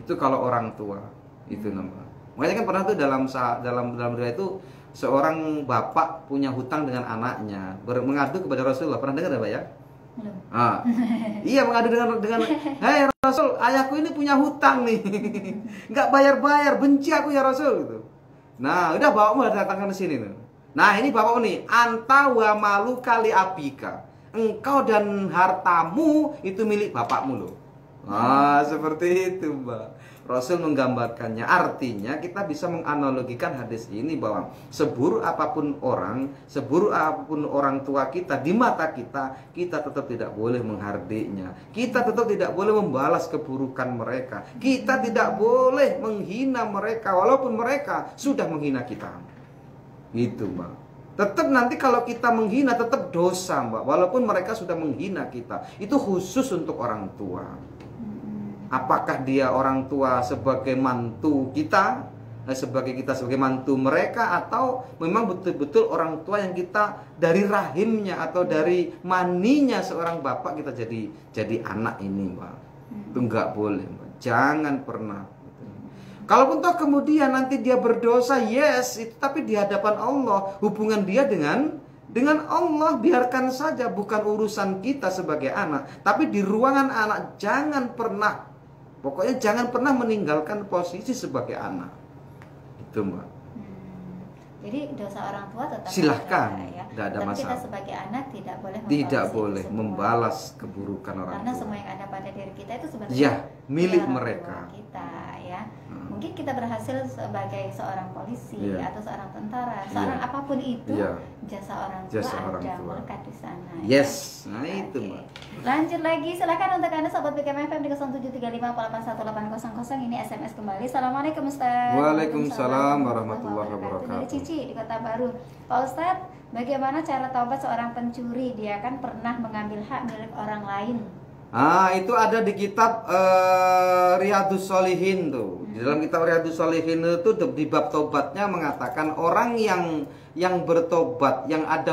Itu kalau orang tua. Itu namanya. Makanya kan pernah tuh dalam riwayat itu seorang bapak punya hutang dengan anaknya, mengadu kepada Rasulullah. Pernah dengar Mbak ya? Iya, mengadu dengan hei Rasul, ayahku ini punya hutang nih. Nggak bayar-bayar, benci aku ya Rasul gitu. Nah, udah bapakmu datangkan ke sini tuh. Nah, ini bapakmu nih, anta wa malu kali abika. Engkau dan hartamu itu milik bapakmu loh. Ah, seperti itu, Mbak. Rasul menggambarkannya. Artinya kita bisa menganalogikan hadis ini bahwa seburuk apapun orang tua kita di mata kita, kita tetap tidak boleh menghardinya. Kita tetap tidak boleh membalas keburukan mereka. Kita tidak boleh menghina mereka walaupun mereka sudah menghina kita. Gitu, Mbak. Tetap nanti kalau kita menghina tetap dosa, Mbak. Walaupun mereka sudah menghina kita. Itu khusus untuk orang tua. Apakah dia orang tua sebagai mantu kita, sebagai mantu mereka, atau memang betul-betul orang tua yang kita dari rahimnya atau dari maninya seorang bapak kita jadi anak ini, Mbak. Itu nggak boleh, Mbak. Jangan pernah. Kalaupun toh kemudian nanti dia berdosa, yes, itu tapi di hadapan Allah, hubungan dia dengan Allah biarkan saja, bukan urusan kita sebagai anak. Tapi di ruangan anak jangan pernah, pokoknya jangan pernah meninggalkan posisi sebagai anak. Itu, Mbak. Jadi dosa orang tua tetap silahkan, tidak ada masalah. Kita sebagai anak tidak boleh membalas keburukan orang karena tua. Semua yang ada pada diri kita itu sebenarnya ya, milik mereka. Kita, ya. Mungkin kita berhasil sebagai seorang polisi atau seorang tentara, seorang apapun itu, jasa orang tua ada melekat di sana. Yes, nah itu, Mbak. Lanjut lagi, silakan untuk Anda sahabat BKM FM di 0735481880. Ini SMS kembali. Assalamualaikum Ustaz. Waalaikumsalam warahmatullahi wabarakatuh. Dari Cici di Kota Baru. Pak Ustadz, bagaimana cara taubat seorang pencuri? Dia kan pernah mengambil hak milik orang lain. Itu ada di kitab Riyadhus Shalihin tuh. Di dalam kitab Riyadhus Shalihin itu di bab tobatnya mengatakan orang yang bertobat, yang ada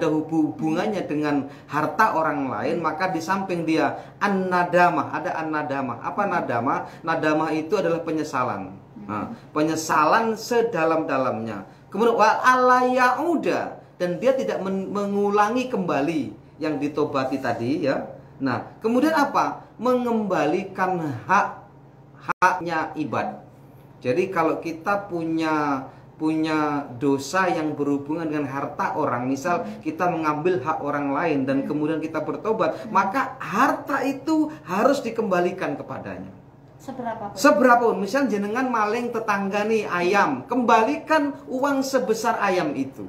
hubungannya dengan harta orang lain, maka di samping dia an-nadamah, ada an-nadamah. Apa nadamah? Nadamah itu adalah penyesalan. Penyesalan sedalam-dalamnya. Kemudian wa'ala ya'uda, dan dia tidak mengulangi kembali yang ditobati tadi, ya. Nah, kemudian apa? Mengembalikan haknya ibad. Jadi kalau kita punya dosa yang berhubungan dengan harta orang, misal kita mengambil hak orang lain dan kemudian kita bertobat, maka harta itu harus dikembalikan kepadanya. Seberapapun. Misal jenengan maling tetangga nih ayam, kembalikan uang sebesar ayam itu.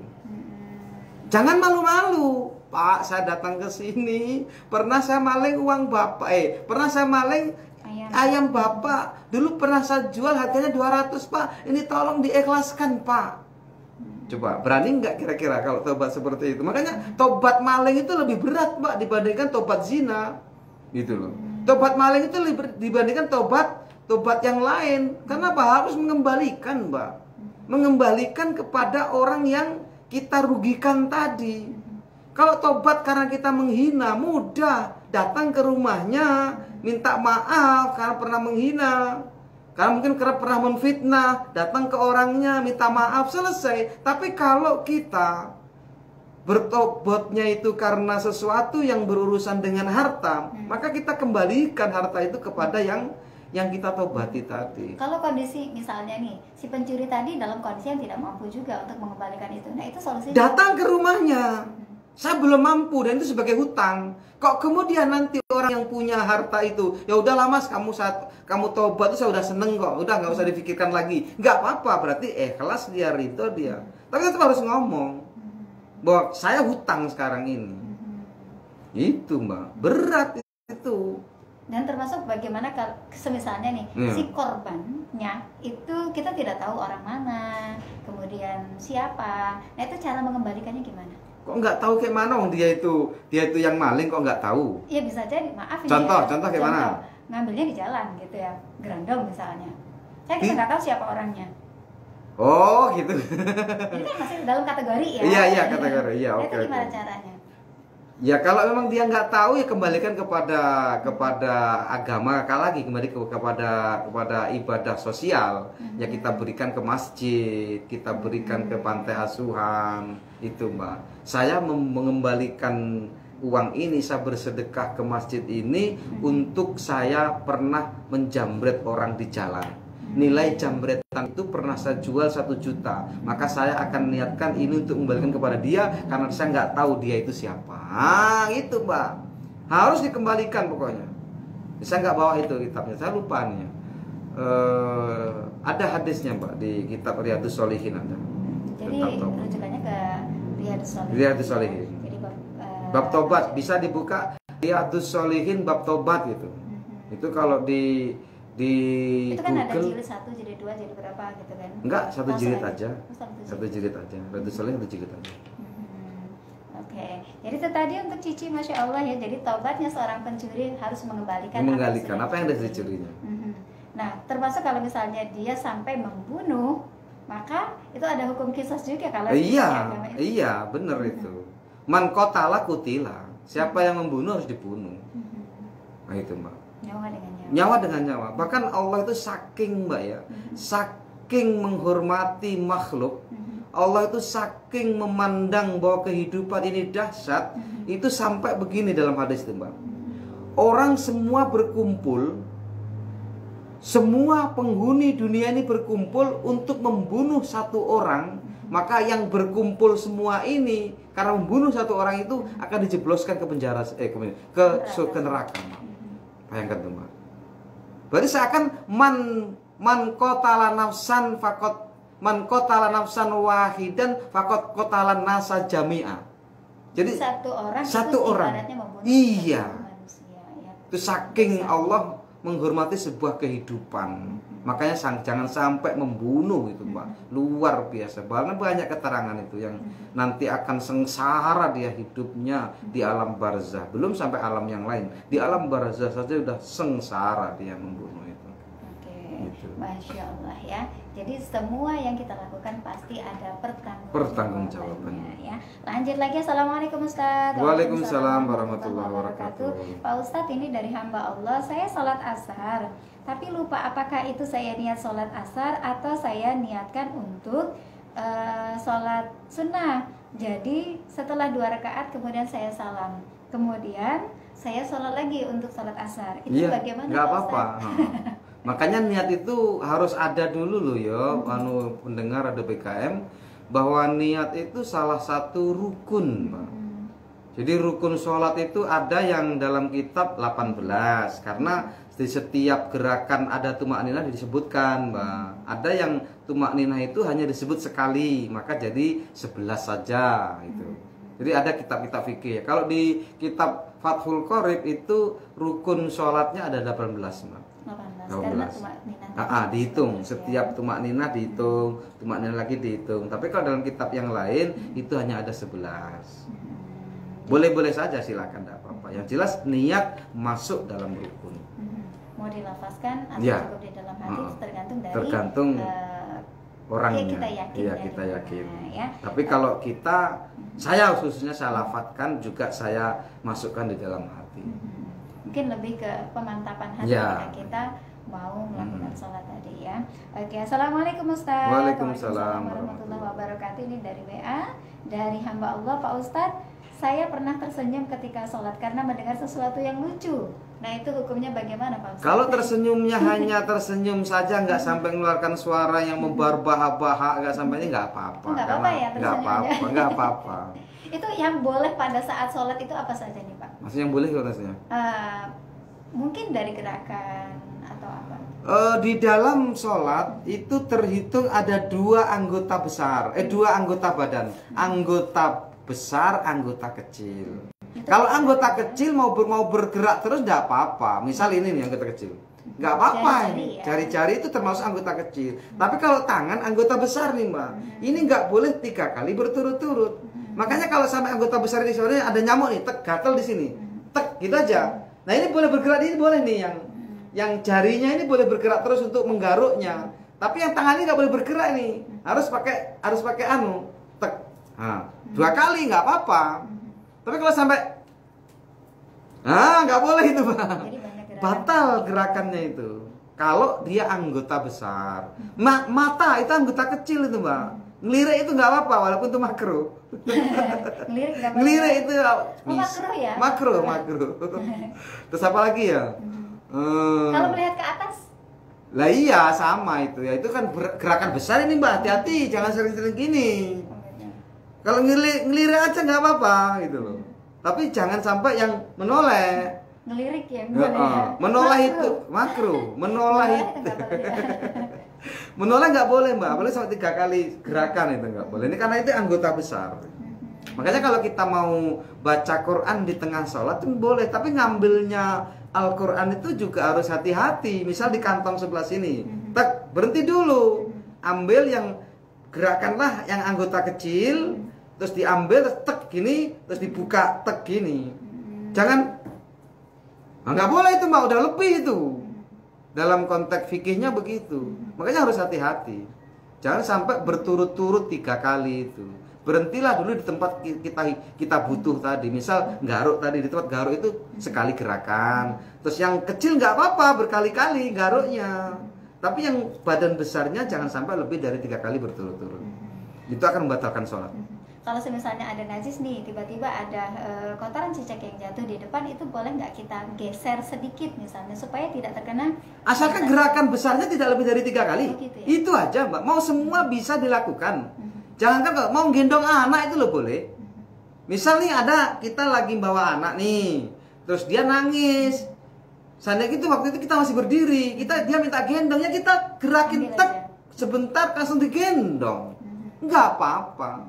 Jangan malu-malu. Pak, saya datang ke sini, pernah saya maling uang bapak, pernah saya maling ayam bapak. Dulu pernah saya jual harganya 200, Pak. Ini tolong diikhlaskan, Pak. Coba, berani nggak kira-kira kalau tobat seperti itu? Makanya tobat maling itu lebih berat, Pak, dibandingkan tobat zina. Gitu loh. Tobat maling itu lebih dibandingkan tobat yang lain. Karena apa? Harus mengembalikan, Mbak. Mengembalikan kepada orang yang kita rugikan tadi. Kalau tobat karena kita menghina, mudah. Datang ke rumahnya, minta maaf karena pernah menghina, karena mungkin pernah menfitnah. Datang ke orangnya, minta maaf, selesai. Tapi kalau kita bertobatnya itu karena sesuatu yang berurusan dengan harta, maka kita kembalikan harta itu kepada yang kita tobati tadi. Kalau kondisi misalnya nih, si pencuri tadi dalam kondisi yang tidak mampu juga untuk mengembalikan itu, nah itu solusinya. Datang ke rumahnya. Saya belum mampu dan itu sebagai hutang. Kok kemudian nanti orang yang punya harta itu, ya udahlah Mas, kamu tobat itu saya udah seneng kok, udah nggak usah difikirkan lagi. Nggak apa-apa, berarti ikhlas dia, ridho dia. Tapi tetap harus ngomong bahwa saya hutang sekarang ini. Itu, Mbak, berat itu. Dan termasuk bagaimana semisalnya nih, si korbannya itu kita tidak tahu orang mana, kemudian siapa. Nah itu cara mengembalikannya gimana? Kok nggak tahu kayak mana? Dia itu yang maling kok nggak tahu? Iya bisa jadi, maaf. Contoh kayak mana? Ngambilnya di jalan gitu ya, gerandong misalnya. Kita nggak tahu siapa orangnya. Oh gitu. Ini kan masih dalam kategori ya. Iya kategori. Iya oke. Itu gimana caranya? Ya kalau memang dia nggak tahu ya kembalikan kepada agama lagi, kembali kepada ibadah sosial. Ya kita berikan ke masjid, kita berikan ke pantai asuhan. Itu, Mbak. Saya mengembalikan uang ini, saya bersedekah ke masjid ini untuk saya pernah menjamret orang di jalan. Nilai jambretan itu pernah saya jual 1 juta, maka saya akan niatkan ini untuk kembalikan kepada dia karena saya nggak tahu dia itu siapa. Itu Mbak, harus dikembalikan pokoknya. Saya nggak bawa itu kitabnya, saya lupa nih. Ada hadisnya Mbak di kitab Riyadhus Shalihin ada. Jadi rujukannya ke Riyadhus Shalihin. Riyadhus Shalihin. Jadi bab tobat bisa dibuka Riyadhus Shalihin bab tobat gitu. Itu kalau di itu kan ada Google, jilid 1, jilid 2, jilid berapa gitu kan? enggak, 1 jilid Langsung aja. Oh, 1 jilid aja. Riyadhus Shalihin 1 jilid aja. Oke, jadi itu tadi untuk Cici, Masya Allah ya. Jadi taubatnya seorang pencuri harus mengembalikan Apa yang ada dicurinya. Nah, termasuk kalau misalnya dia sampai membunuh, maka itu ada hukum kisos juga kalau Iya, bener itu. Man qatala qutila. Siapa yang membunuh harus dibunuh. Nah itu Mbak. Nyawa dengan nyawa. Nyawa dengan nyawa. Bahkan Allah itu saking Mbak ya, saking menghormati makhluk. Allah itu saking memandang bahwa kehidupan ini dahsyat, itu sampai begini dalam hadis itu Mbak. Orang semua berkumpul, semua penghuni dunia ini berkumpul untuk membunuh 1 orang, maka yang berkumpul semua ini karena membunuh 1 orang itu akan dijebloskan ke penjara, ke neraka. Bayangkan tuh Mbak. Berarti seakan man qatala nafsan faqat man qatala nafsan wahidan faqat qatala nasa jami'a. Jadi 1 orang itu ibaratnya membunuh iya. manusia ya. Itu saking Allah menghormati sebuah kehidupan. Makanya jangan sampai membunuh itu Mbak. Luar biasa. Banyak keterangan itu yang nanti akan sengsara dia hidupnya di alam barzah. Belum sampai alam yang lain. Di alam barzah saja sudah sengsara dia membunuh itu. Oke. Gitu. Masya Allah ya. Jadi semua yang kita lakukan pasti ada pertanggungjawabannya ya. Lanjut lagi. Assalamualaikum Ustaz. Waalaikumsalam warahmatullahi wabarakatuh. Pak Ustadz, ini dari hamba Allah. Saya sholat asar, tapi lupa apakah itu saya niat sholat asar atau saya niatkan untuk sholat sunnah. Jadi setelah 2 rakaat kemudian saya salam, kemudian saya sholat lagi untuk sholat asar. Itu bagaimana? Nggak apa-apa. Makanya niat itu harus ada dulu loh ya, pendengar ada BKM, bahwa niat itu salah satu rukun Pak. Jadi rukun sholat itu ada yang dalam kitab 18, karena di setiap gerakan ada tumak ninah disebutkan Mbak. Ada yang tumak ninah itu hanya disebut sekali, maka jadi 11 saja itu. Jadi ada kitab-kitab fikih. Kalau di kitab Fathul Qorib itu rukun sholatnya ada 18 Mbak. 18. Dihitung. Setiap tumak ninah dihitung, tumak ninah lagi dihitung. Tapi kalau dalam kitab yang lain itu hanya ada 11. Boleh-boleh saja, silakan, tidak apa-apa. Yang jelas niat masuk dalam rukun. Mau dilafazkan atau cukup di dalam hati tergantung orangnya. Kita yakin. Iya, kita yakin. Ya. Tapi kalau saya khususnya saya lafadzkan juga saya masukkan di dalam hati. Mungkin lebih ke pemantapan hati ketika kita mau melakukan sholat tadi ya. Oke, assalamualaikum Ustaz. Waalaikumsalam warahmatullahi wabarakatuh. Ini dari WA, dari hamba Allah. Pak Ustadz, saya pernah tersenyum ketika sholat karena mendengar sesuatu yang lucu. Nah, itu hukumnya bagaimana Pak Ustadz? Kalau tersenyumnya hanya tersenyum saja, nggak sampai mengeluarkan suara yang membahak-bahak, nggak sampai, ini nggak apa-apa. Nggak apa-apa ya tersenyumnya? Nggak apa-apa. Itu yang boleh pada saat sholat itu apa saja nih Pak? Maksudnya yang boleh kalau rasanya? Mungkin dari gerakan atau apa? Di dalam sholat itu terhitung ada 2 anggota besar, 2 anggota badan, anggota besar, anggota kecil. Kalau anggota kecil mau bergerak terus tidak apa-apa. Misal ini nih anggota kecil, nggak apa-apa. Jari-jari itu termasuk anggota kecil. Tapi kalau tangan anggota besar nih Mbak, ini nggak boleh 3 kali berturut-turut. Makanya kalau sampai anggota besar ini sebenarnya ada nyamuk nih, gatal di sini, gitu aja. Nah ini boleh bergerak, ini boleh nih yang jarinya ini boleh bergerak terus untuk menggaruknya. Tapi yang tangan ini nggak boleh bergerak nih, harus pakai Nah, 2 kali nggak apa-apa. Tapi kalau sampai nggak boleh itu Pak. Batal gerakannya itu. Kalau dia anggota besar. Mata itu anggota kecil itu Mbak. Ngelirik itu nggak apa-apa walaupun itu makruh. Ngelirik itu makruh ya? Makruh. Terus apa lagi ya? Kalau melihat ke atas? Lah iya sama itu ya, itu kan gerakan besar ini Mbak, hati-hati jangan sering-sering gini. Kalau ngelirik aja nggak apa-apa gitu loh, tapi jangan sampai yang menoleh. Ngelirik ya, boleh. Menoleh itu makruh, menoleh itu menoleh nggak boleh Mbak, boleh sampai 3 kali gerakan itu nggak boleh. Ini karena itu anggota besar. Makanya kalau kita mau baca Quran di tengah sholat itu boleh, tapi ngambilnya Al-Quran itu juga harus hati-hati. Misal di kantong sebelah sini, tek, berhenti dulu, ambil yang gerakanlah yang anggota kecil, terus diambil, terus tek gini, terus dibuka tek gini. Jangan, nggak boleh itu Mbak, udah lebih itu. Dalam konteks fikihnya begitu. Makanya harus hati-hati. Jangan sampai berturut-turut 3 kali itu. Berhentilah dulu di tempat kita butuh tadi. Misal garuk tadi, di tempat garuk itu sekali gerakan. Terus yang kecil nggak apa-apa berkali-kali garuknya. Tapi yang badan besarnya jangan sampai lebih dari 3 kali berturut-turut. Itu akan membatalkan sholat. Kalau misalnya ada najis nih, tiba-tiba ada kotoran cicak yang jatuh di depan, itu boleh nggak kita geser sedikit misalnya supaya tidak terkena? Asalkan gerakan besarnya tidak lebih dari 3 kali. Oh, gitu ya? Itu aja Mbak. Mau semua bisa dilakukan. Jangan kan kalau mau gendong anak itu loh boleh. Misal nih ada kita lagi bawa anak nih, terus dia nangis. Seandainya gitu waktu itu kita masih berdiri, dia minta gendongnya, kita gerakin tek sebentar langsung digendong. Enggak apa-apa.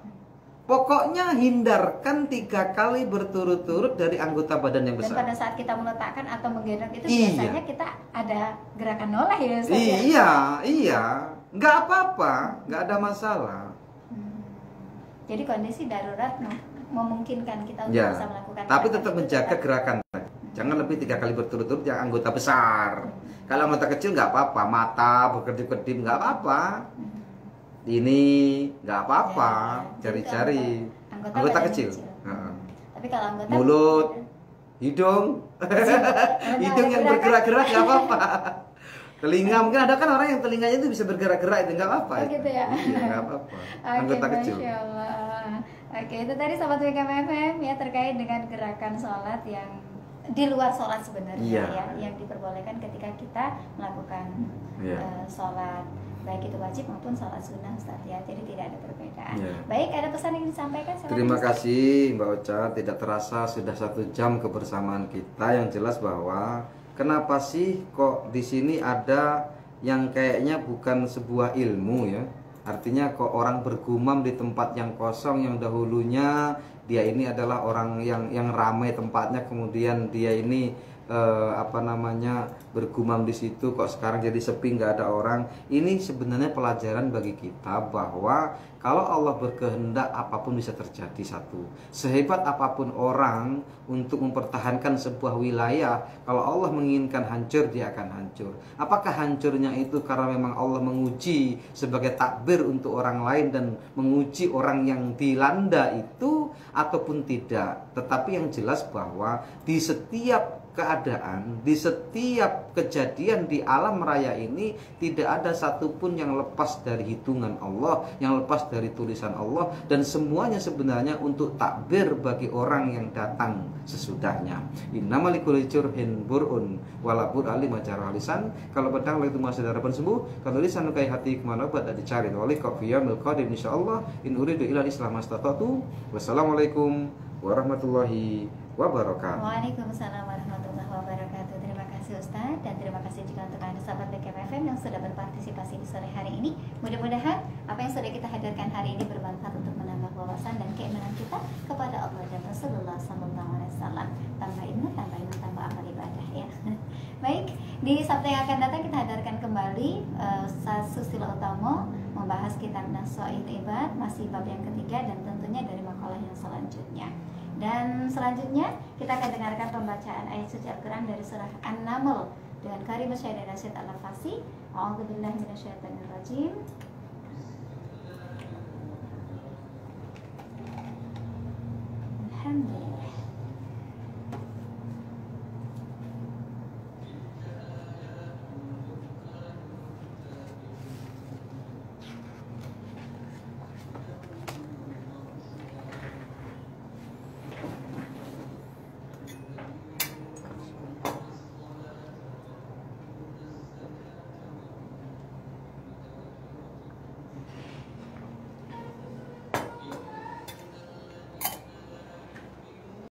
Pokoknya hindarkan 3 kali berturut-turut dari anggota badan yang besar. Dan pada saat kita meletakkan atau menggendong itu biasanya kita ada gerakan noleh ya Ustaz? Iya. Enggak apa-apa, enggak ada masalah. Jadi kondisi darurat memungkinkan kita untuk bisa melakukan. Tapi tetap menjaga gerakan. Jangan lebih 3 kali berturut-turut yang anggota besar. Kalau anggota kecil nggak apa-apa, mata berkedip-kedip nggak apa-apa. Ini nggak apa-apa, cari-cari. Anggota kecil. Tapi kalau anggota mulut, hidung, hidung yang bergerak-gerak nggak apa-apa. Telinga, mungkin ada kan orang yang telinganya itu bisa bergerak-gerak, itu nggak apa-apa. Oh gitu ya? Iya, nggak apa-apa. Anggota kecil. Masya Allah. Oke, itu tadi Sobat WKMFM ya, terkait dengan gerakan sholat yang di luar sholat sebenarnya ya, yang diperbolehkan ketika kita melakukan sholat, baik itu wajib maupun sholat sunnah Ustaz ya, jadi tidak ada perbedaan. Baik, ada pesan yang disampaikan? Terima kasih Mbak Ocha, tidak terasa sudah 1 jam kebersamaan kita. Yang jelas bahwa kenapa sih kok di sini ada yang kayaknya bukan sebuah ilmu ya. Artinya kok orang bergumam di tempat yang kosong yang dahulunya dia ini adalah orang yang ramai tempatnya, kemudian dia ini bergumam di situ, kok sekarang jadi sepi nggak ada orang. Ini sebenarnya pelajaran bagi kita bahwa kalau Allah berkehendak apapun bisa terjadi. Satu, sehebat apapun orang untuk mempertahankan sebuah wilayah, kalau Allah menginginkan hancur dia akan hancur. Apakah hancurnya itu karena memang Allah menguji sebagai takbir untuk orang lain dan menguji orang yang dilanda itu ataupun tidak. Tetapi yang jelas bahwa di setiap keadaan, di setiap kejadian di alam raya ini tidak ada satupun yang lepas dari hitungan Allah, yang lepas dari tulisan Allah, dan semuanya sebenarnya untuk takbir bagi orang yang datang sesudahnya. Innamal likulli jurhin burun walabur ali majarah lisan. Kalau pedang itu masih darah sembuh, kalau lisan lukai hati kemana pada dicari wali kafiyah milqadim insyaallah. In uridu ila islam astatatu. Wassalamualaikum warahmatullahi wabarakatuh. Waalaikumsalam warahmatullahi wabarakatuh. Terima kasih Ustaz, dan terima kasih juga untuk Anda sahabat BKMFM yang sudah berpartisipasi di sore hari ini. Mudah-mudahan apa yang sudah kita hadirkan hari ini bermanfaat untuk menambah wawasan dan keimanan kita kepada Allah dan Rasulullah SAW. Tambah ilmu, tambah iman, tambah amal ibadah ya. Baik, di Sabtu yang akan datang kita hadirkan kembali Susilo Utomo membahas kitab Nasha'il Ibad, masih bab yang ketiga dan tentunya dari makalah yang selanjutnya. Dan selanjutnya kita akan dengarkan pembacaan ayat suci Al-Quran dari surah An-Naml dengan Karim Syahid Rasyid Al-Fasi. A'udzubillahi minasyaitonirrajim. Alhamdulillah.